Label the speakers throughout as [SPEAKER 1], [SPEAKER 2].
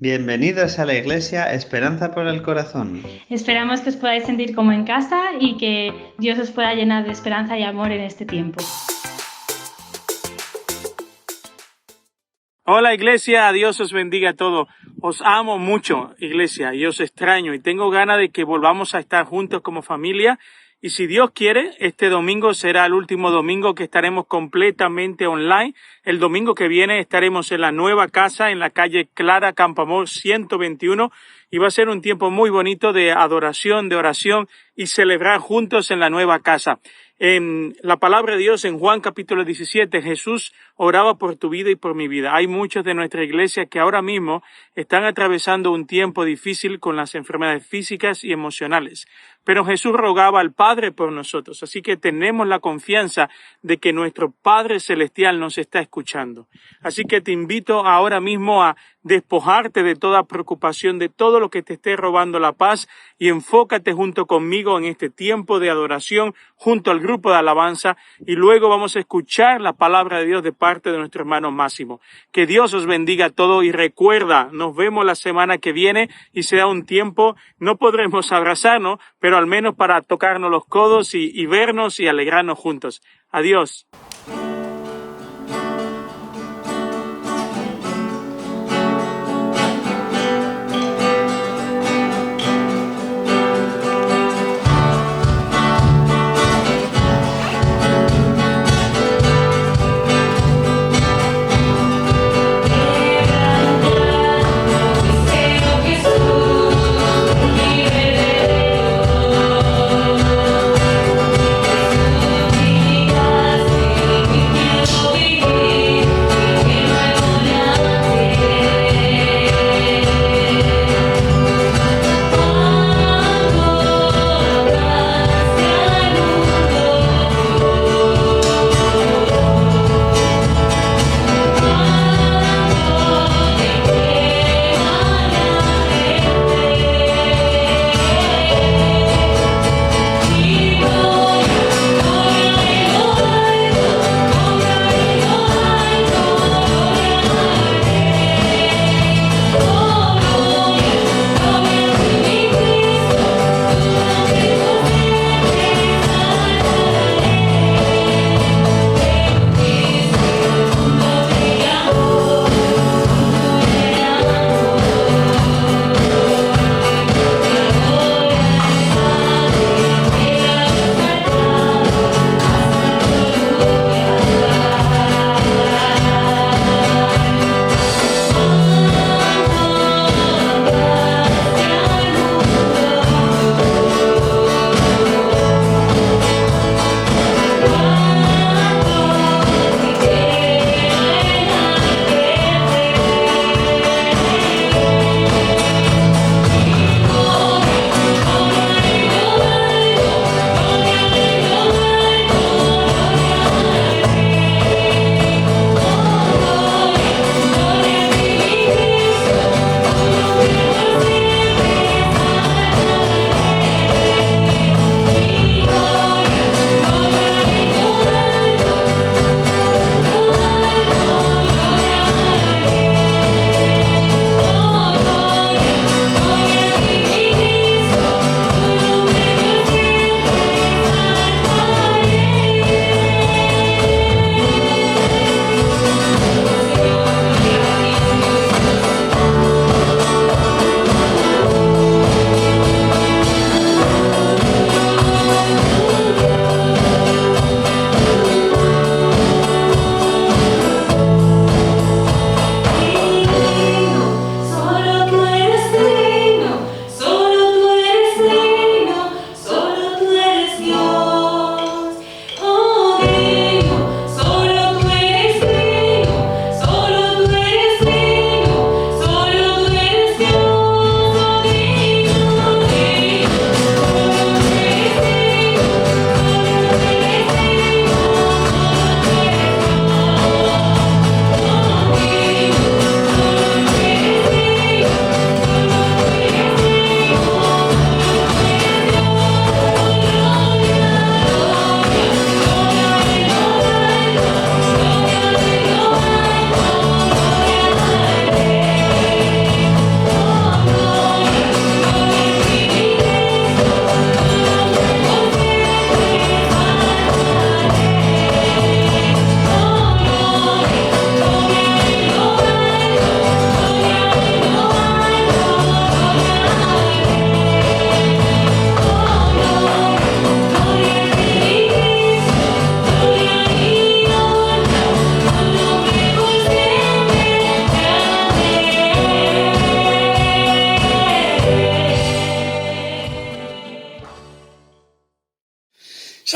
[SPEAKER 1] Bienvenidos a la Iglesia Esperanza por el Corazón.
[SPEAKER 2] Esperamos que os podáis sentir como en casa y que Dios os pueda llenar de esperanza y amor en este tiempo.
[SPEAKER 3] Hola Iglesia, Dios os bendiga a todos. Os amo mucho, Iglesia, y os extraño y tengo ganas de que volvamos a estar juntos como familia. Y si Dios quiere, este domingo será el último domingo que estaremos completamente online. El domingo que viene estaremos en la nueva casa en la calle Clara Campoamor 121 y va a ser un tiempo muy bonito de adoración, de oración y celebrar juntos en la nueva casa. En la palabra de Dios en Juan capítulo 17, Jesús oraba por tu vida y por mi vida. Hay muchos de nuestra iglesia que ahora mismo están atravesando un tiempo difícil con las enfermedades físicas y emocionales. Pero Jesús rogaba al Padre por nosotros, así que tenemos la confianza de que nuestro Padre Celestial nos está escuchando. Así que te invito ahora mismo a despojarte de toda preocupación, de todo lo que te esté robando la paz y enfócate junto conmigo en este tiempo de adoración junto al grupo de alabanza y luego vamos a escuchar la palabra de Dios de parte de nuestro hermano Máximo. Que Dios os bendiga a todos y recuerda, nos vemos la semana que viene y será un tiempo, no podremos abrazarnos, pero al menos para tocarnos los codos y vernos y alegrarnos juntos. Adiós.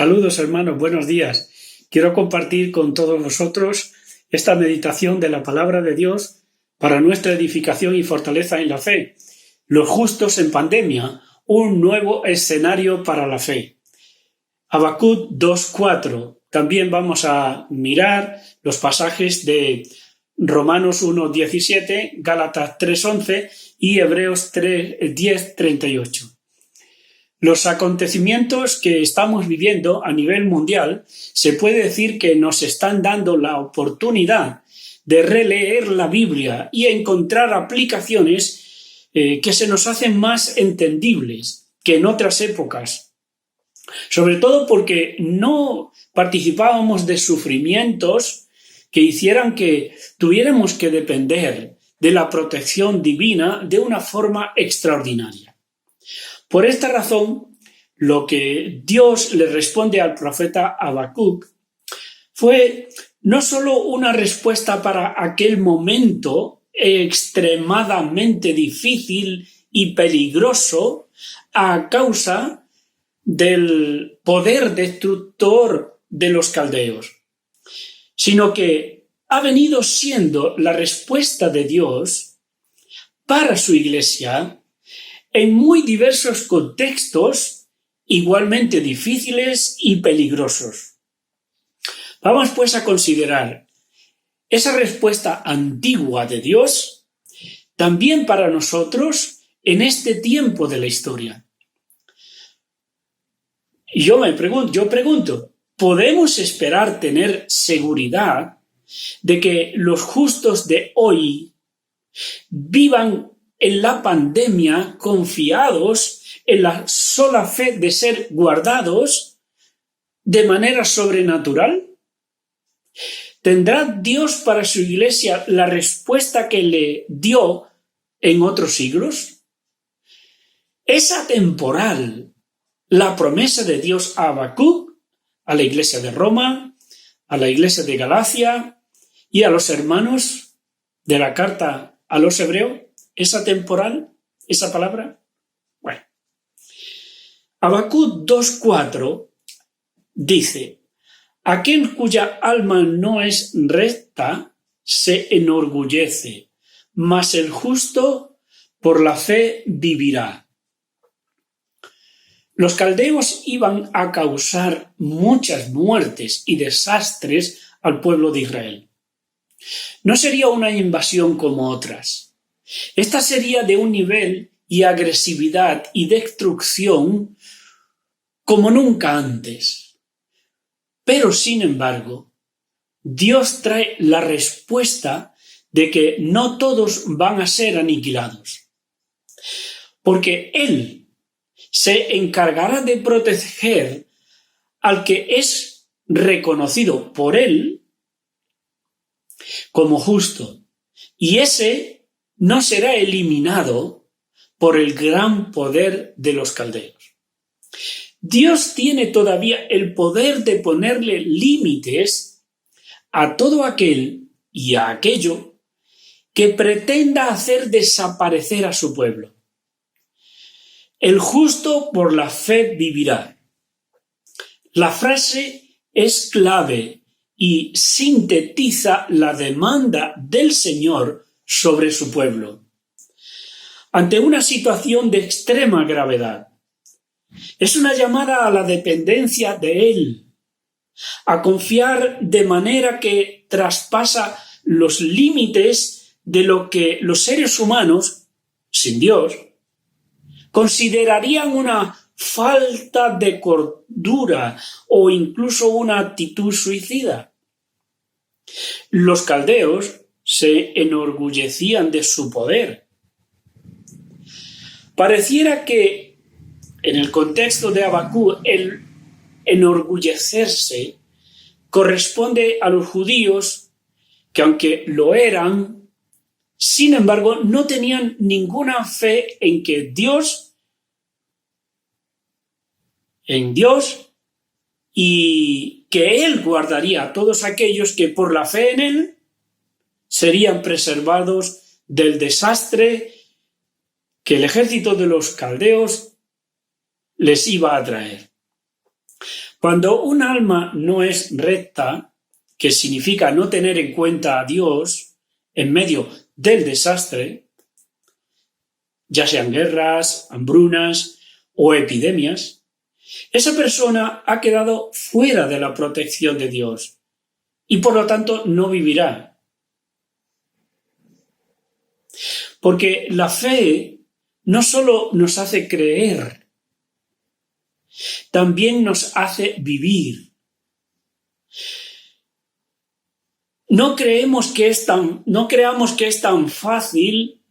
[SPEAKER 4] Saludos, hermanos, buenos días. Quiero compartir con todos vosotros esta meditación de la palabra de Dios para nuestra edificación y fortaleza en la fe. Los justos en pandemia, un nuevo escenario para la fe. Habacuc 2:4. También vamos a mirar los pasajes de Romanos 1:17, Gálatas 3:11 y Hebreos 10:38. Los acontecimientos que estamos viviendo a nivel mundial se puede decir que nos están dando la oportunidad de releer la Biblia y encontrar aplicaciones que se nos hacen más entendibles que en otras épocas. Sobre todo porque no participábamos de sufrimientos que hicieran que tuviéramos que depender de la protección divina de una forma extraordinaria. Por esta razón, lo que Dios le responde al profeta Habacuc fue no solo una respuesta para aquel momento extremadamente difícil y peligroso a causa del poder destructor de los caldeos, sino que ha venido siendo la respuesta de Dios para su iglesia en muy diversos contextos igualmente difíciles y peligrosos. Vamos pues a considerar esa respuesta antigua de Dios también para nosotros en este tiempo de la historia. Y yo pregunto, ¿podemos esperar tener seguridad de que los justos de hoy vivan en la pandemia confiados en la sola fe de ser guardados de manera sobrenatural? ¿Tendrá Dios para su iglesia la respuesta que le dio en otros siglos? ¿Es atemporal la promesa de Dios a Habacuc, a la iglesia de Roma, a la iglesia de Galacia y a los hermanos de la carta a los hebreos? ¿Es atemporal esa palabra? Bueno, Habacuc 2:4 dice: aquel cuya alma no es recta se enorgullece, mas el justo por la fe vivirá. Los caldeos iban a causar muchas muertes y desastres al pueblo de Israel. No sería una invasión como otras. Esta sería de un nivel y agresividad y destrucción como nunca antes. Pero, sin embargo, Dios trae la respuesta de que no todos van a ser aniquilados, porque Él se encargará de proteger al que es reconocido por Él como justo, y ese no será eliminado por el gran poder de los caldeos. Dios tiene todavía el poder de ponerle límites a todo aquel y a aquello que pretenda hacer desaparecer a su pueblo. El justo por la fe vivirá. La frase es clave y sintetiza la demanda del Señor sobre su pueblo. Ante una situación de extrema gravedad, es una llamada a la dependencia de Él, a confiar de manera que traspasa los límites de lo que los seres humanos, sin Dios, considerarían una falta de cordura o incluso una actitud suicida. Los caldeos se enorgullecían de su poder. Pareciera que en el contexto de Habacuc el enorgullecerse corresponde a los judíos que, aunque lo eran, sin embargo no tenían ninguna fe en Dios y que Él guardaría a todos aquellos que por la fe en Él serían preservados del desastre que el ejército de los caldeos les iba a traer. Cuando un alma no es recta, que significa no tener en cuenta a Dios en medio del desastre, ya sean guerras, hambrunas o epidemias, esa persona ha quedado fuera de la protección de Dios y por lo tanto no vivirá. Porque la fe no solo nos hace creer, también nos hace vivir. No creamos que es tan fácil,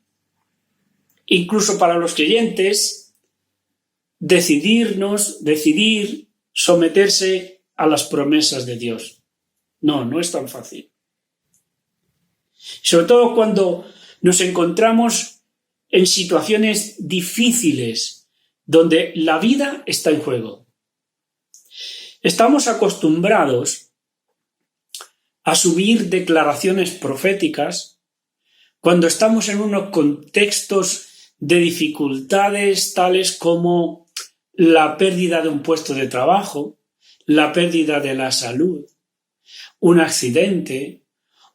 [SPEAKER 4] incluso para los creyentes, decidir someterse a las promesas de Dios. No es tan fácil. Sobre todo cuando nos encontramos en situaciones difíciles, donde la vida está en juego. Estamos acostumbrados a subir declaraciones proféticas cuando estamos en unos contextos de dificultades tales como la pérdida de un puesto de trabajo, la pérdida de la salud, un accidente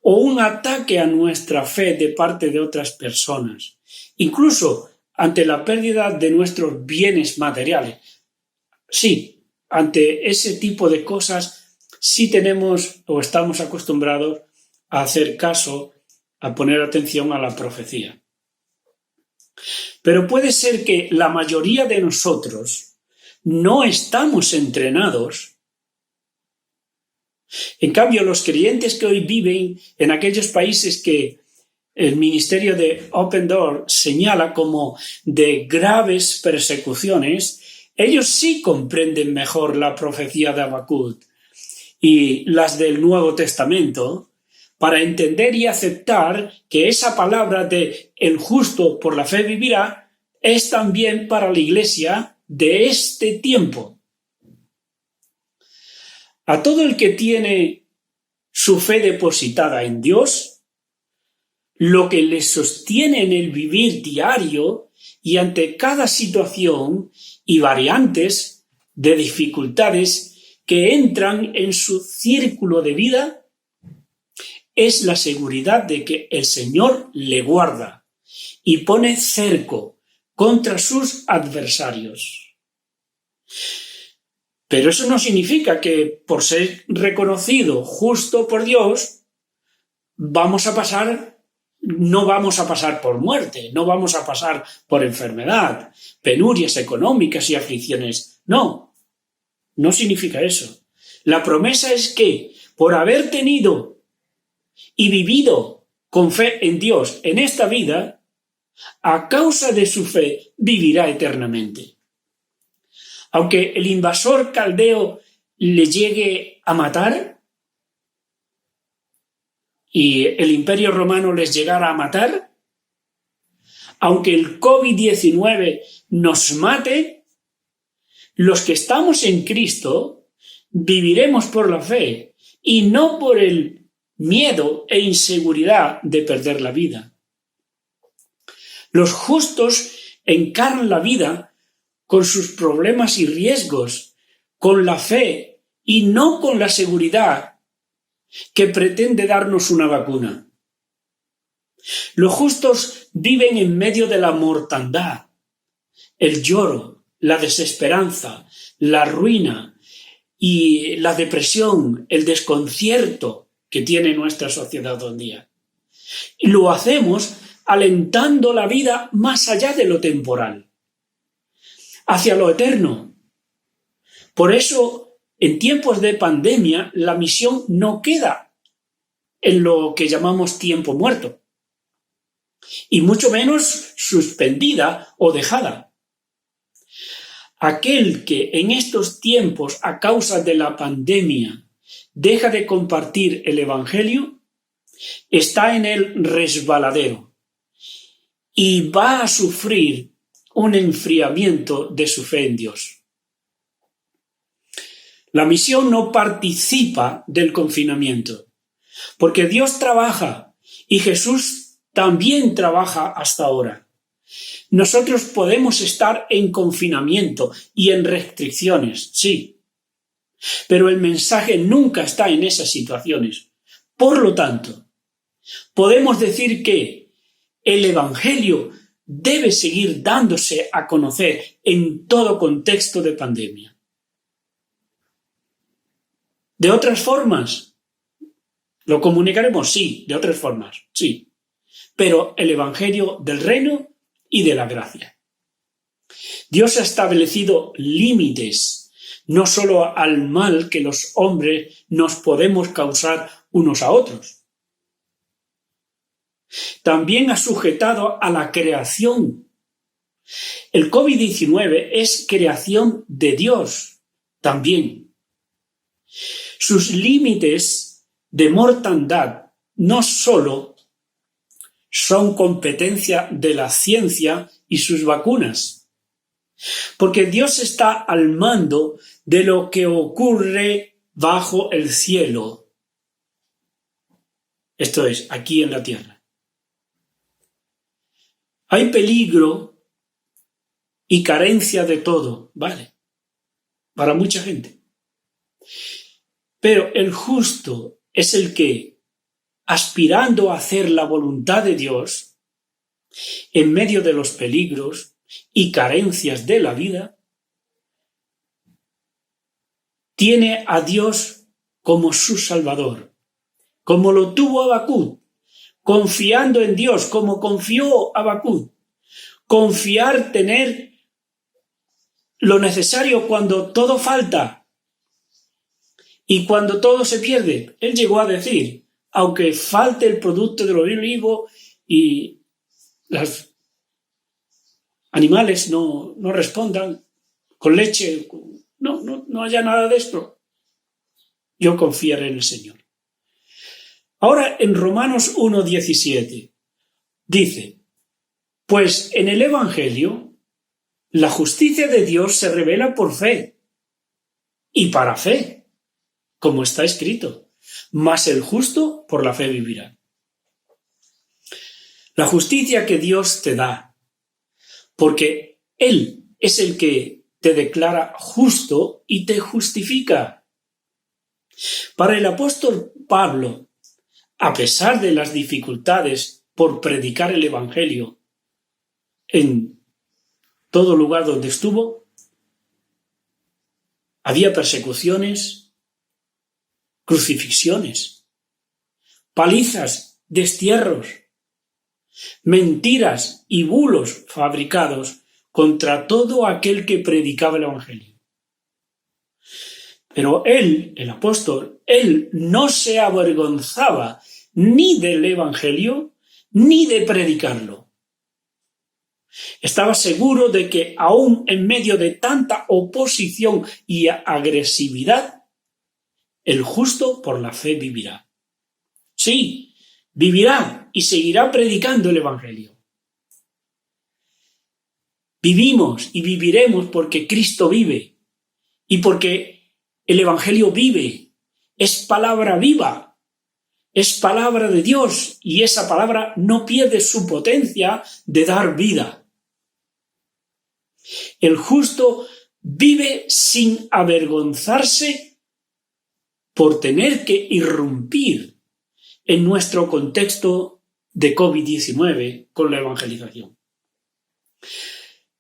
[SPEAKER 4] o un ataque a nuestra fe de parte de otras personas, incluso ante la pérdida de nuestros bienes materiales. Sí, ante ese tipo de cosas sí tenemos o estamos acostumbrados a hacer caso, a poner atención a la profecía. Pero puede ser que la mayoría de nosotros no estamos entrenados. En cambio, los creyentes que hoy viven en aquellos países que el ministerio de Open Door señala como de graves persecuciones, ellos sí comprenden mejor la profecía de Habacuc y las del Nuevo Testamento para entender y aceptar que esa palabra de el justo por la fe vivirá es también para la Iglesia de este tiempo. A todo el que tiene su fe depositada en Dios, lo que le sostiene en el vivir diario y ante cada situación y variantes de dificultades que entran en su círculo de vida, es la seguridad de que el Señor le guarda y pone cerco contra sus adversarios. Pero eso no significa que por ser reconocido justo por Dios no vamos a pasar por muerte, no vamos a pasar por enfermedad, penurias económicas y aflicciones. No significa eso. La promesa es que por haber tenido y vivido con fe en Dios en esta vida, a causa de su fe vivirá eternamente. Aunque el invasor caldeo le llegue a matar y el Imperio Romano les llegara a matar, aunque el COVID-19 nos mate, los que estamos en Cristo viviremos por la fe y no por el miedo e inseguridad de perder la vida. Los justos encaran la vida con sus problemas y riesgos, con la fe y no con la seguridad que pretende darnos una vacuna. Los justos viven en medio de la mortandad, el lloro, la desesperanza, la ruina y la depresión, el desconcierto que tiene nuestra sociedad hoy en día. Y lo hacemos alentando la vida más allá de lo temporal, hacia lo eterno. Por eso, en tiempos de pandemia, la misión no queda en lo que llamamos tiempo muerto, y mucho menos suspendida o dejada. Aquel que en estos tiempos, a causa de la pandemia, deja de compartir el Evangelio, está en el resbaladero y va a sufrir un enfriamiento de su fe en Dios. La misión no participa del confinamiento, porque Dios trabaja y Jesús también trabaja hasta ahora. Nosotros podemos estar en confinamiento y en restricciones, sí, Pero el mensaje nunca está en esas situaciones. Por lo tanto, podemos decir que el Evangelio debe seguir dándose a conocer en todo contexto de pandemia. ¿De otras formas? ¿Lo comunicaremos? Sí, de otras formas, sí. Pero el Evangelio del reino y de la gracia. Dios ha establecido límites, no solo al mal que los hombres nos podemos causar unos a otros. También ha sujetado a la creación. El COVID-19 es creación de Dios también. Sus límites de mortandad no solo son competencia de la ciencia y sus vacunas, porque Dios está al mando de lo que ocurre bajo el cielo, esto es, aquí en la tierra. Hay peligro y carencia de todo, vale, para mucha gente. Pero el justo es el que, aspirando a hacer la voluntad de Dios, en medio de los peligros y carencias de la vida, tiene a Dios como su Salvador, como lo tuvo Habacuc, confiando en Dios, como confió Habacuc. Confiar, tener lo necesario cuando todo falta y cuando todo se pierde. Él llegó a decir, aunque falte el producto del olivo y los animales no respondan con leche, no haya nada de esto, yo confiaré en el Señor. Ahora en Romanos 1:17 dice, pues en el Evangelio la justicia de Dios se revela por fe y para fe, como está escrito, mas el justo por la fe vivirá. La justicia que Dios te da, porque Él es el que te declara justo y te justifica. Para el apóstol Pablo, a pesar de las dificultades por predicar el Evangelio en todo lugar donde estuvo, había persecuciones, crucifixiones, palizas, destierros, mentiras y bulos fabricados contra todo aquel que predicaba el Evangelio. Pero él, el apóstol, él no se avergonzaba ni del Evangelio ni de predicarlo. Estaba seguro de que aún en medio de tanta oposición y agresividad, el justo por la fe vivirá. Sí, vivirá y seguirá predicando el Evangelio. Vivimos y viviremos porque Cristo vive y porque el Evangelio vive, es palabra viva, es palabra de Dios y esa palabra no pierde su potencia de dar vida. El justo vive sin avergonzarse por tener que irrumpir en nuestro contexto de COVID-19 con la evangelización.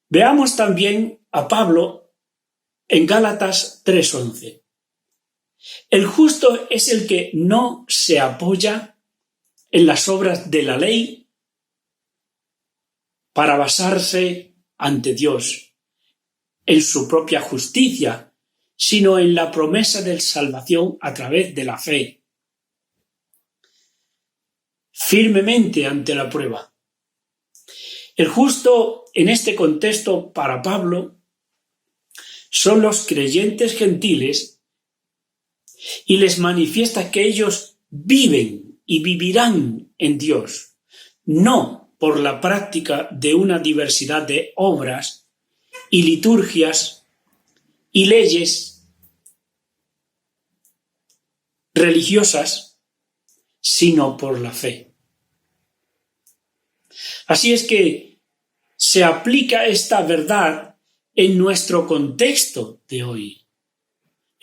[SPEAKER 4] Veamos también a Pablo en Gálatas 3:11. El justo es el que no se apoya en las obras de la ley para basarse ante Dios en su propia justicia, sino en la promesa de salvación a través de la fe. Firmemente ante la prueba. El justo en este contexto para Pablo son los creyentes gentiles y les manifiesta que ellos viven y vivirán en Dios, no por la práctica de una diversidad de obras y liturgias y leyes religiosas, sino por la fe. Así es que se aplica esta verdad en nuestro contexto de hoy.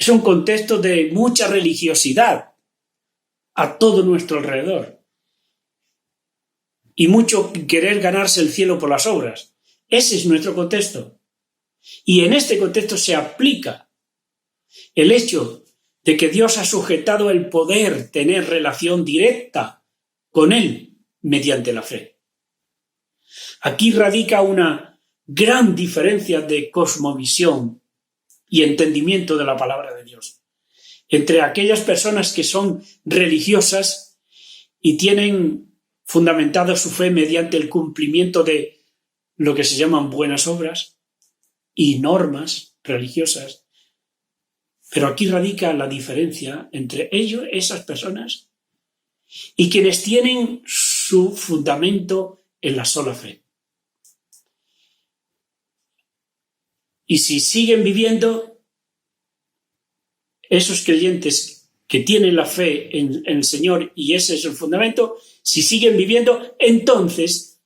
[SPEAKER 4] Es un contexto de mucha religiosidad a todo nuestro alrededor y mucho querer ganarse el cielo por las obras. Ese es nuestro contexto. Y en este contexto se aplica el hecho de que Dios ha sujetado el poder tener relación directa con Él mediante la fe. Aquí radica una gran diferencia de cosmovisión y entendimiento de la palabra de Dios entre aquellas personas que son religiosas y tienen fundamentado su fe mediante el cumplimiento de lo que se llaman buenas obras y normas religiosas. Pero aquí radica la diferencia entre ellos, esas personas, y quienes tienen su fundamento en la sola fe. Y si siguen viviendo, esos creyentes que tienen la fe en el Señor y ese es el fundamento, si siguen viviendo, entonces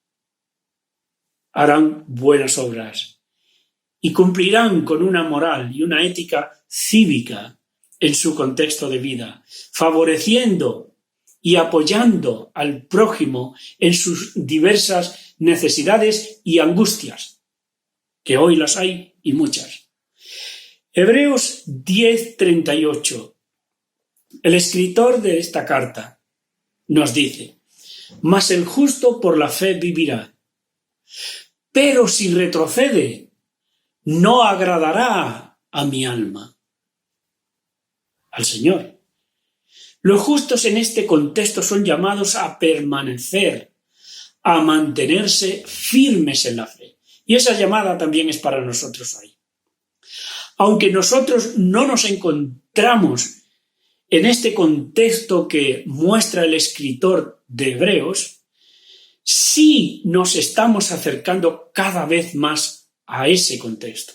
[SPEAKER 4] harán buenas obras y cumplirán con una moral y una ética cívica en su contexto de vida, favoreciendo y apoyando al prójimo en sus diversas necesidades y angustias, que hoy las hay y muchas. Hebreos 10:38. El escritor de esta carta nos dice: «Mas el justo por la fe vivirá. Pero si retrocede, no agradará a mi alma». Al Señor. Los justos en este contexto son llamados a permanecer, a mantenerse firmes en la fe. Y esa llamada también es para nosotros hoy. Aunque nosotros no nos encontramos en este contexto que muestra el escritor de Hebreos, sí nos estamos acercando cada vez más a ese contexto.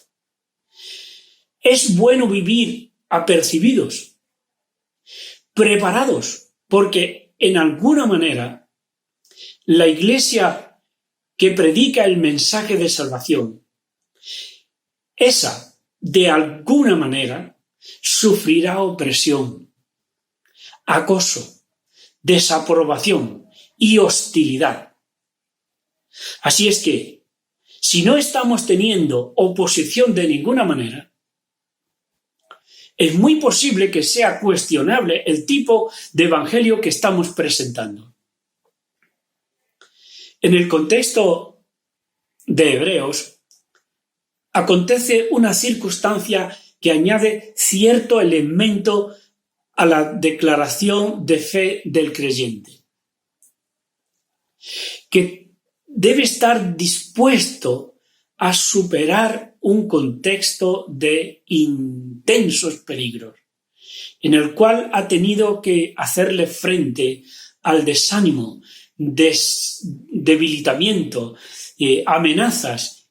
[SPEAKER 4] Es bueno vivir apercibidos, preparados, porque en alguna manera la Iglesia que predica el mensaje de salvación, esa de alguna manera sufrirá opresión, acoso, desaprobación y hostilidad. Así es que, si no estamos teniendo oposición de ninguna manera, es muy posible que sea cuestionable el tipo de evangelio que estamos presentando. En el contexto de Hebreos, acontece una circunstancia que añade cierto elemento a la declaración de fe del creyente, que debe estar dispuesto a superar un contexto de intensos peligros, en el cual ha tenido que hacerle frente al desánimo, debilitamiento, amenazas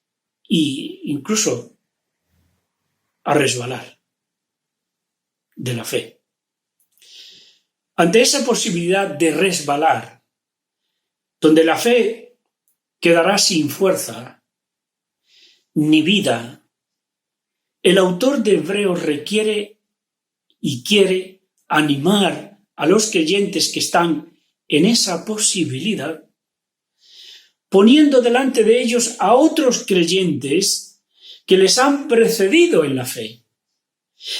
[SPEAKER 4] e incluso a resbalar de la fe. Ante esa posibilidad de resbalar, donde la fe quedará sin fuerza ni vida, el autor de Hebreos requiere y quiere animar a los creyentes que están en esa posibilidad, poniendo delante de ellos a otros creyentes que les han precedido en la fe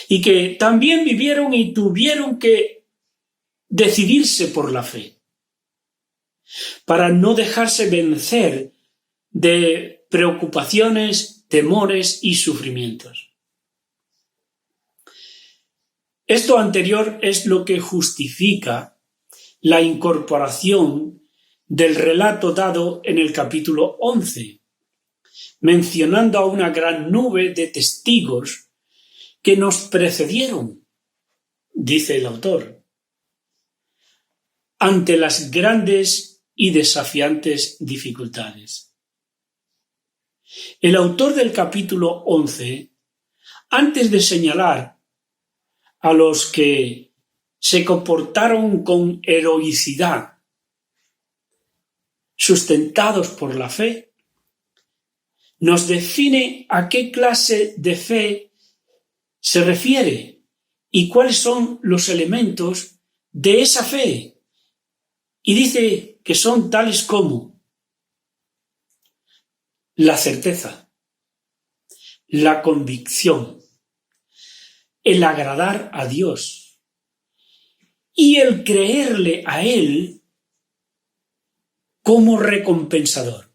[SPEAKER 4] y que también vivieron y tuvieron que decidirse por la fe, para no dejarse vencer de preocupaciones, temores y sufrimientos. Esto anterior es lo que justifica la incorporación del relato dado en el capítulo 11, mencionando a una gran nube de testigos que nos precedieron, dice el autor, ante las grandes y desafiantes dificultades. El autor del capítulo 11, antes de señalar a los que se comportaron con heroicidad, sustentados por la fe, nos define a qué clase de fe se refiere y cuáles son los elementos de esa fe. Y dice que son tales como la certeza, la convicción, el agradar a Dios y el creerle a Él como recompensador.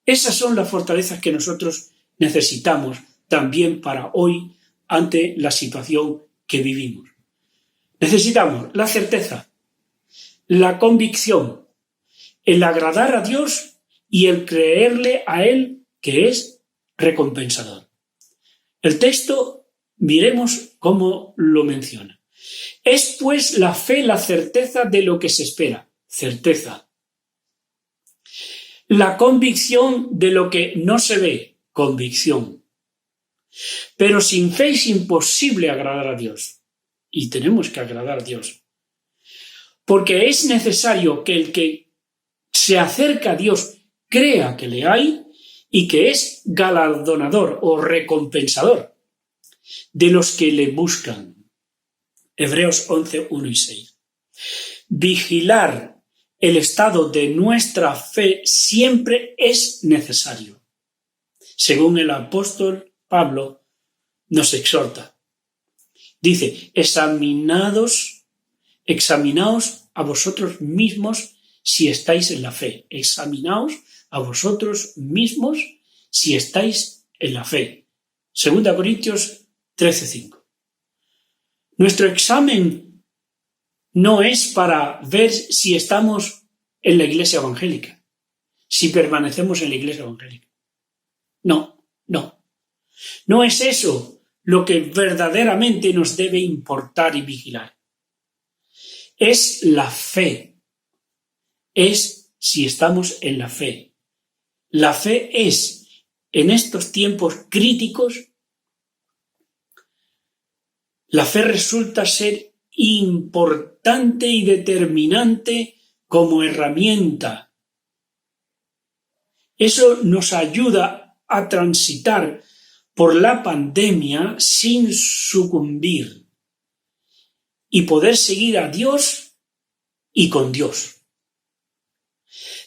[SPEAKER 4] Esas son las fortalezas que nosotros necesitamos también para hoy ante la situación que vivimos. Necesitamos la certeza, la convicción, el agradar a Dios y el creerle a Él que es recompensador. El texto, miremos cómo lo menciona. Es pues la fe la certeza de lo que se espera, certeza. La convicción de lo que no se ve, convicción. Pero sin fe es imposible agradar a Dios. Y tenemos que agradar a Dios. Porque es necesario que el que se acerca a Dios crea que le hay y que es galardonador o recompensador de los que le buscan. Hebreos 11, 1 y 6. Vigilar el estado de nuestra fe siempre es necesario. Según el apóstol Pablo nos exhorta. Dice, examinaos a vosotros mismos si estáis en la fe. Examinaos a vosotros mismos si estáis en la fe. 2 Corintios 13:5. Nuestro examen no es para ver si estamos en la iglesia evangélica, si permanecemos en la iglesia evangélica. No. No es eso lo que verdaderamente nos debe importar y vigilar. Es la fe. Es si estamos en la fe. La fe es, en estos tiempos críticos, la fe resulta ser importante y determinante como herramienta. Eso nos ayuda a transitar por la pandemia sin sucumbir y poder seguir a Dios y con Dios.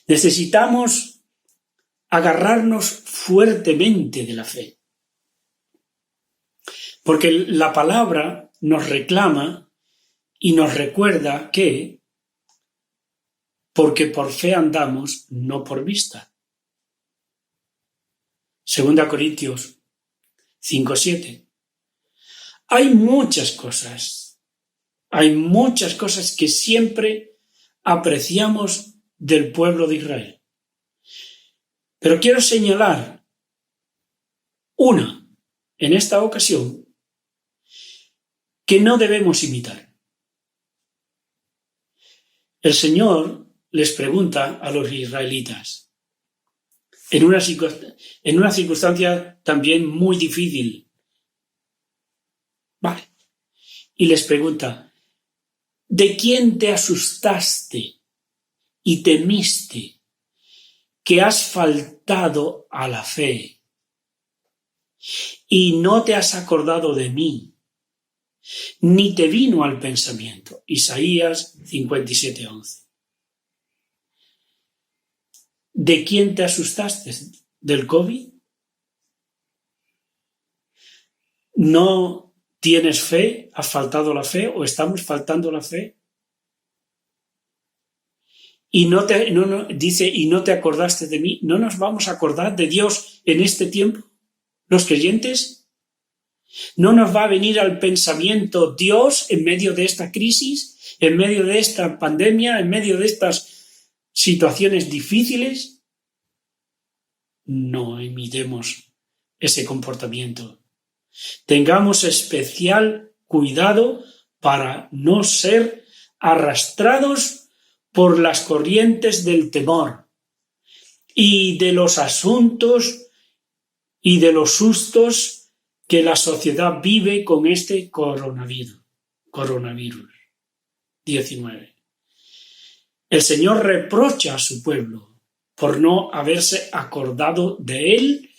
[SPEAKER 4] Necesitamos agarrarnos fuertemente de la fe, porque la palabra nos reclama y nos recuerda que porque por fe andamos, no por vista. 2 Corintios 5:7. Hay muchas cosas que siempre apreciamos del pueblo de Israel. Pero quiero señalar una, en esta ocasión, que no debemos imitar. El Señor les pregunta a los israelitas, en una circunstancia también muy difícil. Vale. Y les pregunta, ¿de quién te asustaste y temiste que has faltado a la fe y no te has acordado de mí, ni te vino al pensamiento? Isaías 57:11. ¿De quién te asustaste? ¿Del COVID? ¿No tienes fe? ¿Has faltado la fe? ¿O estamos faltando la fe? Dice, y no te acordaste de mí. ¿No nos vamos a acordar de Dios en este tiempo? ¿Los creyentes? ¿No nos va a venir al pensamiento Dios en medio de esta crisis, en medio de esta pandemia, en medio de estas situaciones difíciles? No imitemos ese comportamiento. Tengamos especial cuidado para no ser arrastrados por las corrientes del temor y de los asuntos y de los sustos que la sociedad vive con este coronavirus 19. El Señor reprocha a su pueblo por no haberse acordado de él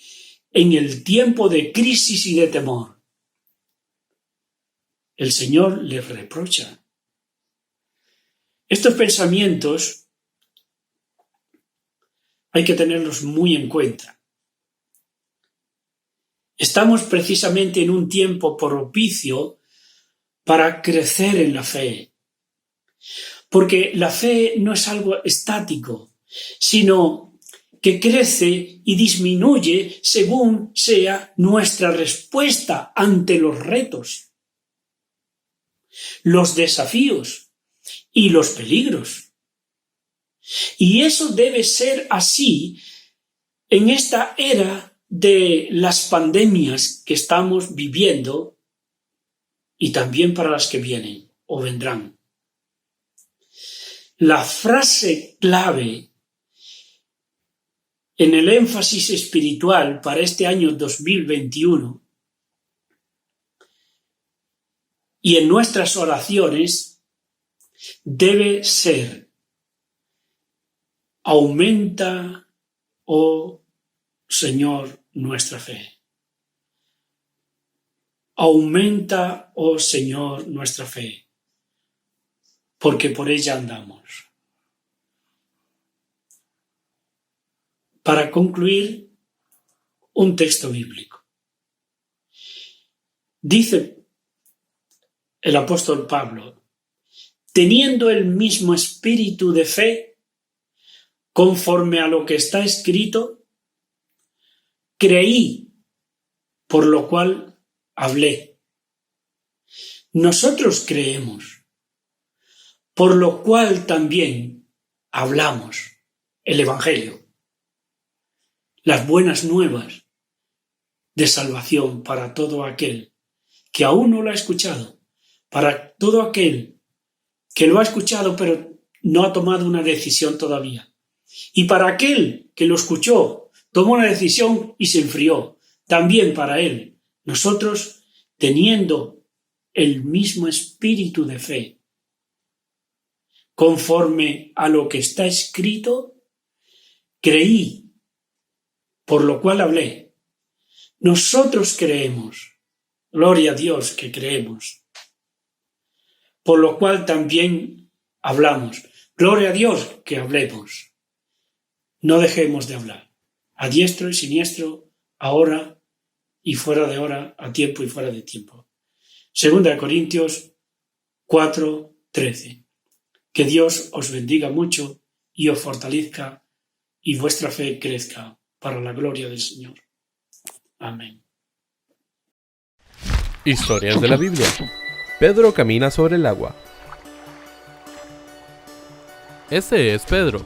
[SPEAKER 4] en el tiempo de crisis y de temor. el Señor les reprocha. Estos pensamientos hay que tenerlos muy en cuenta. Estamos precisamente en un tiempo propicio para crecer en la fe, porque la fe no es algo estático, sino que crece y disminuye según sea nuestra respuesta ante los retos, los desafíos y los peligros. Y eso debe ser así en esta era de las pandemias que estamos viviendo y también para las que vienen o vendrán. La frase clave en el énfasis espiritual para este año 2021 y en nuestras oraciones debe ser: aumenta, oh Señor, nuestra fe. Aumenta, oh Señor, nuestra fe, porque por ella andamos. Para concluir, un texto bíblico. Dice el apóstol Pablo: teniendo el mismo espíritu de fe, conforme a lo que está escrito, creí, por lo cual hablé. Nosotros creemos, por lo cual también hablamos el Evangelio, las buenas nuevas de salvación para todo aquel que aún no lo ha escuchado, para todo aquel que lo ha escuchado pero no ha tomado una decisión todavía, y para aquel que lo escuchó, tomó una decisión y se enfrió, también para él. Nosotros, teniendo el mismo espíritu de fe, conforme a lo que está escrito, creí, por lo cual hablé. Nosotros creemos, gloria a Dios que creemos, por lo cual también hablamos. Gloria a Dios que hablemos. No dejemos de hablar, a diestro y siniestro, ahora y fuera de hora, a tiempo y fuera de tiempo. 2 Corintios 4:13. Que Dios os bendiga mucho y os fortalezca y vuestra fe crezca para la gloria del Señor. Amén.
[SPEAKER 5] Historias de la Biblia. Pedro camina sobre el agua. Ese es Pedro.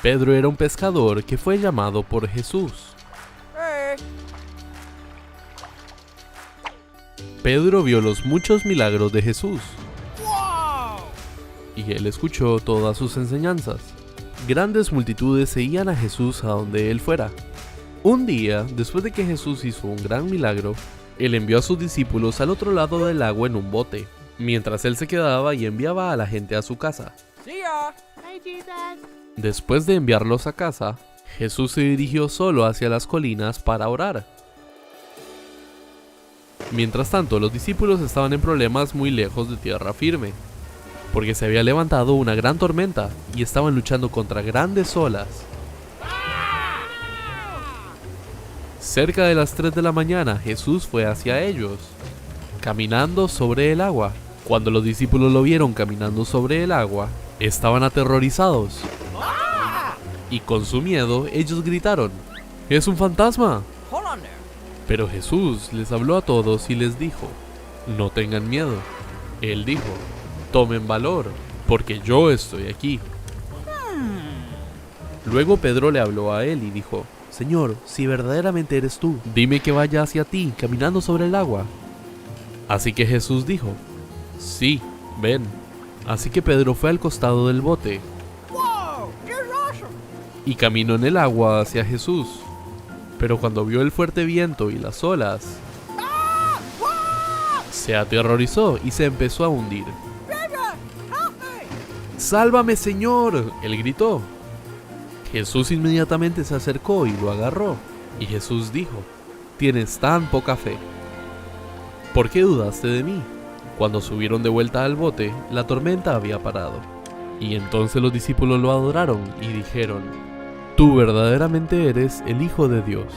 [SPEAKER 5] Pedro era un pescador que fue llamado por Jesús. Pedro vio los muchos milagros de Jesús. Y él escuchó todas sus enseñanzas. Grandes multitudes seguían a Jesús a donde él fuera. Un día, después de que Jesús hizo un gran milagro, él envió a sus discípulos al otro lado del agua en un bote, mientras él se quedaba y enviaba a la gente a su casa. Después de enviarlos a casa, Jesús se dirigió solo hacia las colinas para orar. Mientras tanto, los discípulos estaban en problemas muy lejos de tierra firme, porque se había levantado una gran tormenta y estaban luchando contra grandes olas. Cerca de las 3 de la mañana, Jesús fue hacia ellos, caminando sobre el agua. Cuando los discípulos lo vieron caminando sobre el agua, estaban aterrorizados. Y con su miedo, ellos gritaron: ¡Es un fantasma! Pero Jesús les habló a todos y les dijo: no tengan miedo. Él dijo: tomen valor, porque yo estoy aquí. Luego Pedro le habló a él y dijo: Señor, si verdaderamente eres tú, dime que vaya hacia ti, caminando sobre el agua. Así que Jesús dijo: sí, ven. Así que Pedro fue al costado del bote y caminó en el agua hacia Jesús. Pero cuando vio el fuerte viento y las olas, se aterrorizó y se empezó a hundir. ¡Sálvame, Señor!, él gritó. Jesús inmediatamente se acercó y lo agarró. Y Jesús dijo: tienes tan poca fe. ¿por qué dudaste de mí? Cuando subieron de vuelta al bote, la tormenta había parado. Y entonces los discípulos lo adoraron y dijeron: Tú verdaderamente eres el Hijo de Dios.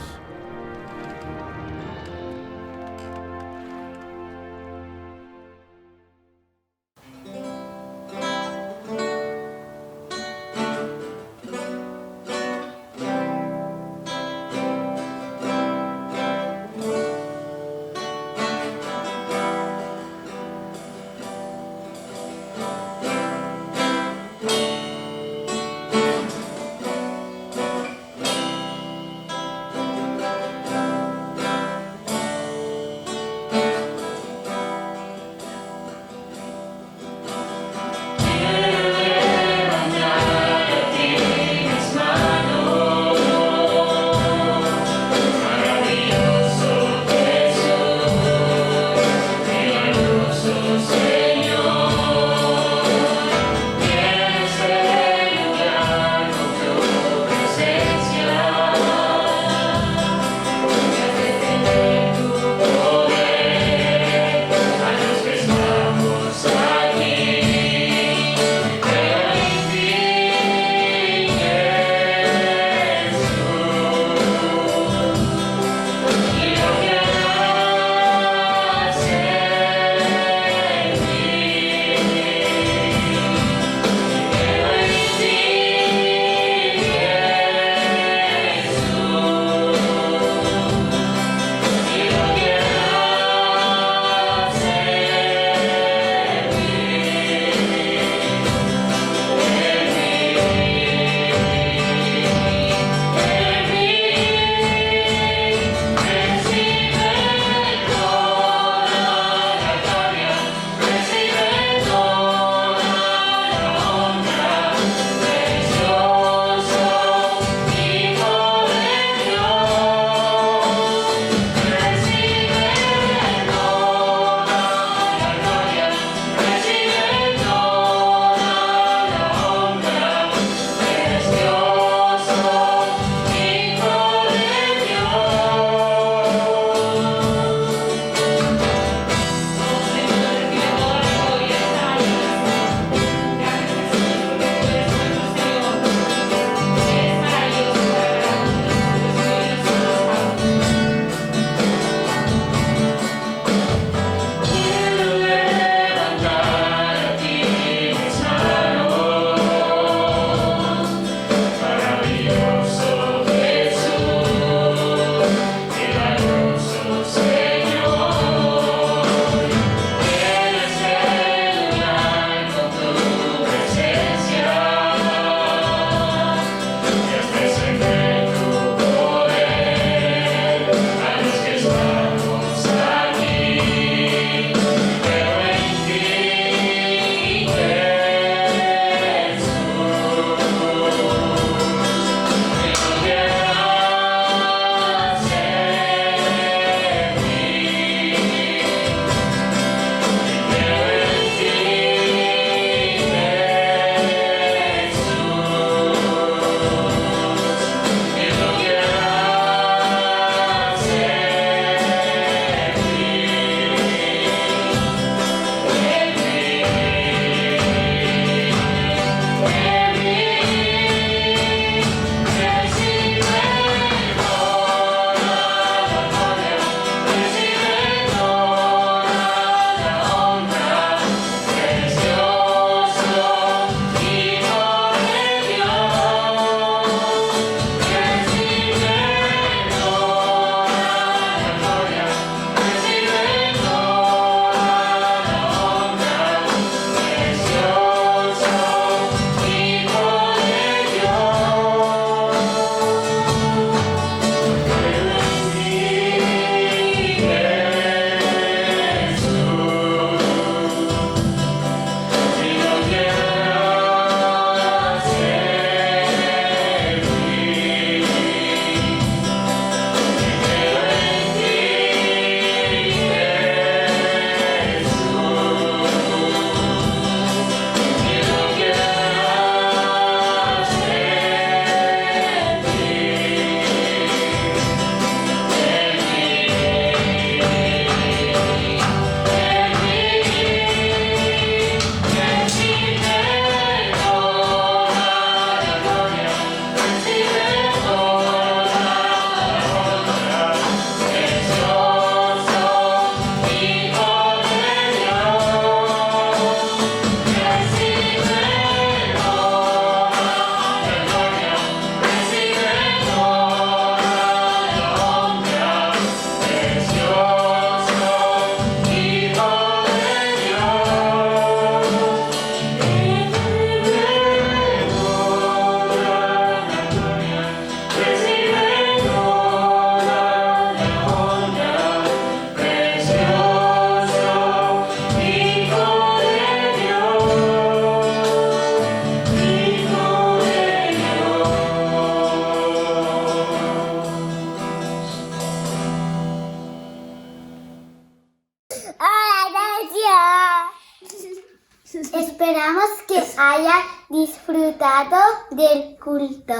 [SPEAKER 6] encargado del culto.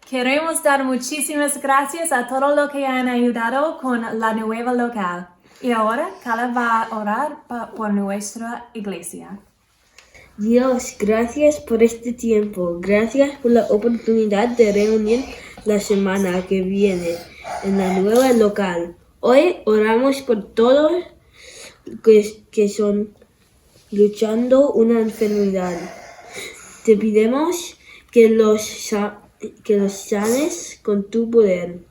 [SPEAKER 7] Queremos dar muchísimas gracias a todos los que han ayudado con la nueva local. Y ahora, Carla va a orar por nuestra iglesia.
[SPEAKER 8] Dios, gracias por este tiempo. Gracias por la oportunidad de reunir la semana que viene en la nueva local. Hoy oramos por todos que son luchando una enfermedad. Te pedimos que los sanes con tu poder.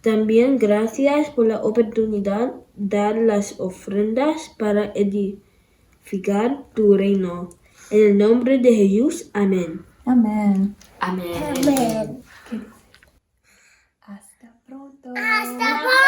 [SPEAKER 8] También gracias por la oportunidad de dar las ofrendas para edificar tu reino. En el nombre de Jesús, amén.
[SPEAKER 7] Amén.
[SPEAKER 6] Amén.
[SPEAKER 7] Hasta pronto.
[SPEAKER 6] Hasta pronto.